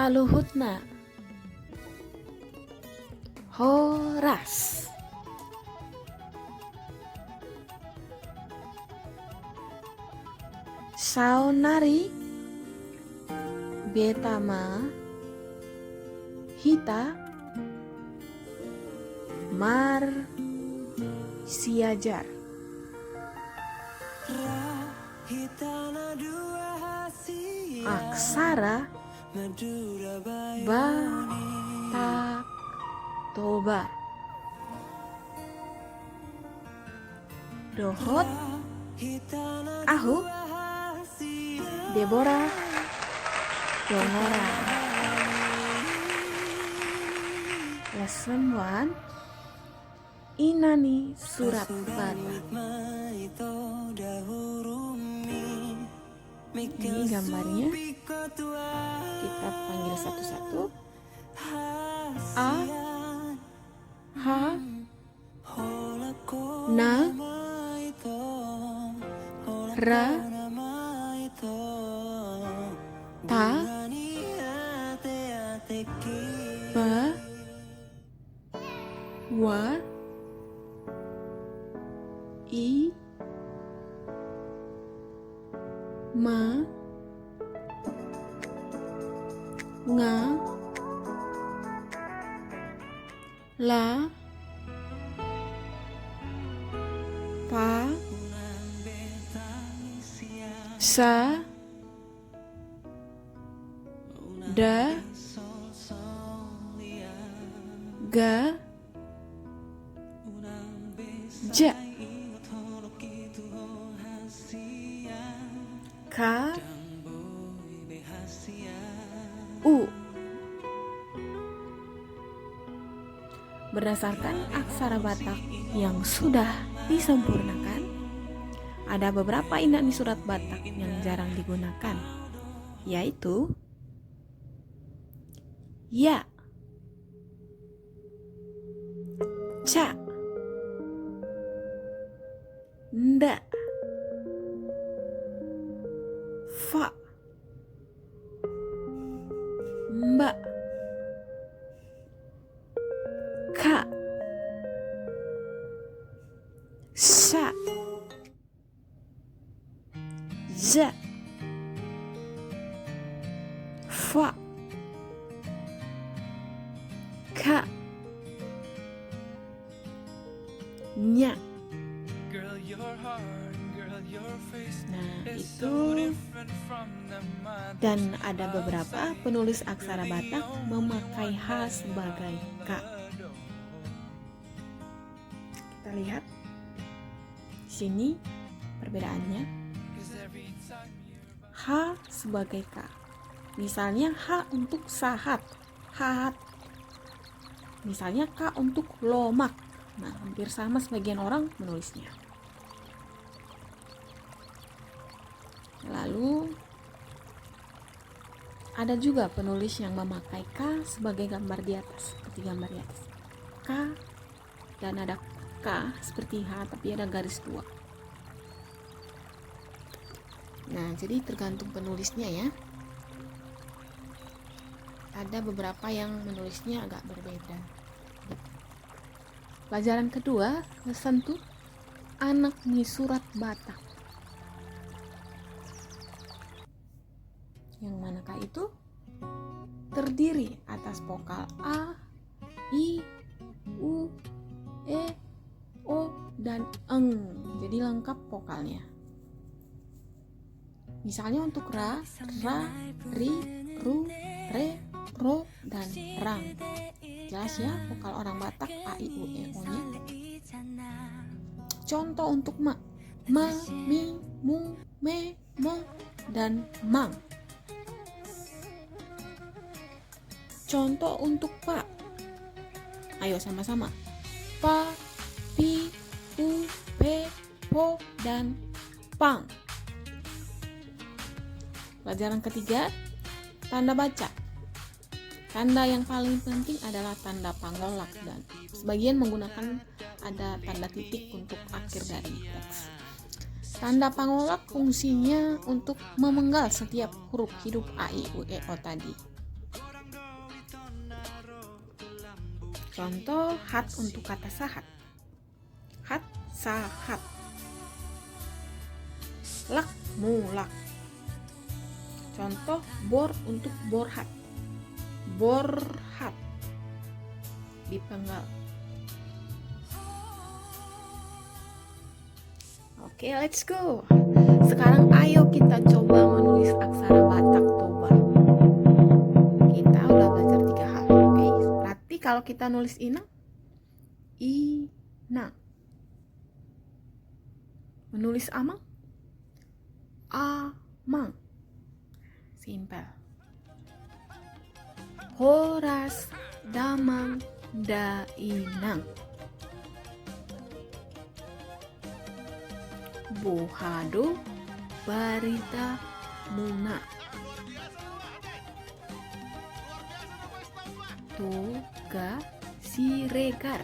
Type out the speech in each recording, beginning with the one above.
Saluhutna Horas. Saunari Betama Hita Mar Siajar. Aksara Batak Toba. Dohot Ahu Deborah Dongora. Lesson 1. Inani Surat Batak. Ini gambarnya, kita panggil satu-satu. A, Ha, Na, Ra, Ta, Ba, Wa, I, Ma, Nga, La, Pa, Sa, Da, Ga, Ja, Ka, U. Berdasarkan aksara Batak yang sudah disempurnakan, ada beberapa inani surat Batak yang jarang digunakan, yaitu Ya, Ca, Nda, Fa, Mba, Ka, Sa, Za, Fa, Ka, Nya. Nah, itu. Dan ada beberapa penulis aksara Batak memakai H sebagai K. Kita lihat di sini perbedaannya. H sebagai K. Misalnya H untuk sahat, hat. Misalnya K untuk lomak. Nah, hampir sama sebagian orang menulisnya. Lalu ada juga penulis yang memakai K sebagai gambar di atas, seperti gambar di atas. K dan ada K seperti H tapi ada garis 2. Nah, jadi tergantung penulisnya ya. Ada beberapa yang menulisnya agak berbeda. Pelajaran kedua, lesson 2, anak ni surat Batak. Yang manakah itu? Terdiri atas vokal A, I, U, E, O, dan Eng. Jadi lengkap vokalnya. Misalnya untuk Ra, Ri, Ru, Re, Ro, dan Rang. Jelas ya vokal orang Batak A, I, U, E, O nya. Contoh untuk Ma, Mi, Mu, Me, Mo, dan Mang. Contoh untuk Pa. Ayo sama-sama. Pa, Pi, U, Pe, Po, dan Pang. Pelajaran ketiga, tanda baca. Tanda yang paling penting adalah tanda pangolak dan sebagian menggunakan ada tanda titik untuk akhir dari teks. Tanda pangolak fungsinya untuk memenggal setiap huruf hidup A, I, U, E, O tadi. Contoh hat untuk kata sahat. Hat, sahat. Lak, mulak. Contoh bor untuk borhat. Borhat. Dipenggal. Oke, let's go. Sekarang ayo kita coba menulis aksara Batak Toba. Kita udah belajar 3 hal. Oke, berarti kalau kita nulis inang, inang. Menulis amang, amang. Simpel. Horas, damang, dainang. Bohado, barita, muna. Toga, siregar.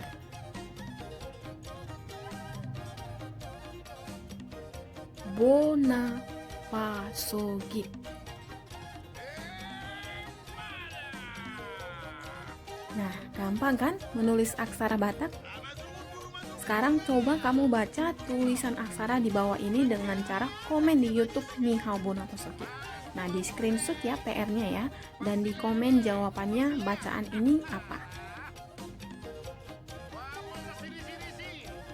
Bona, pasogit. Nah, gampang kan menulis aksara Batak? Sekarang coba kamu baca tulisan aksara di bawah ini dengan cara komen di YouTube Ni Hao Bona Pasogit. Nah, di screenshot ya PR-nya ya, dan di komen jawabannya bacaan ini apa.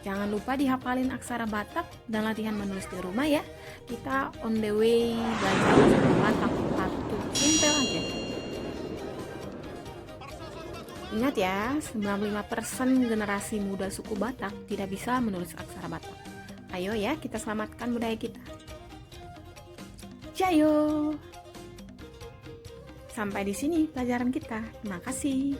Jangan lupa dihafalin aksara Batak dan latihan menulis di rumah ya. Kita on the way belajar aksara Batak satu, simpel aja. Ingat ya, 95% generasi muda suku Batak tidak bisa menulis aksara Batak. Ayo ya, kita selamatkan budaya kita. Jayo! Sampai di sini pelajaran kita. Terima kasih.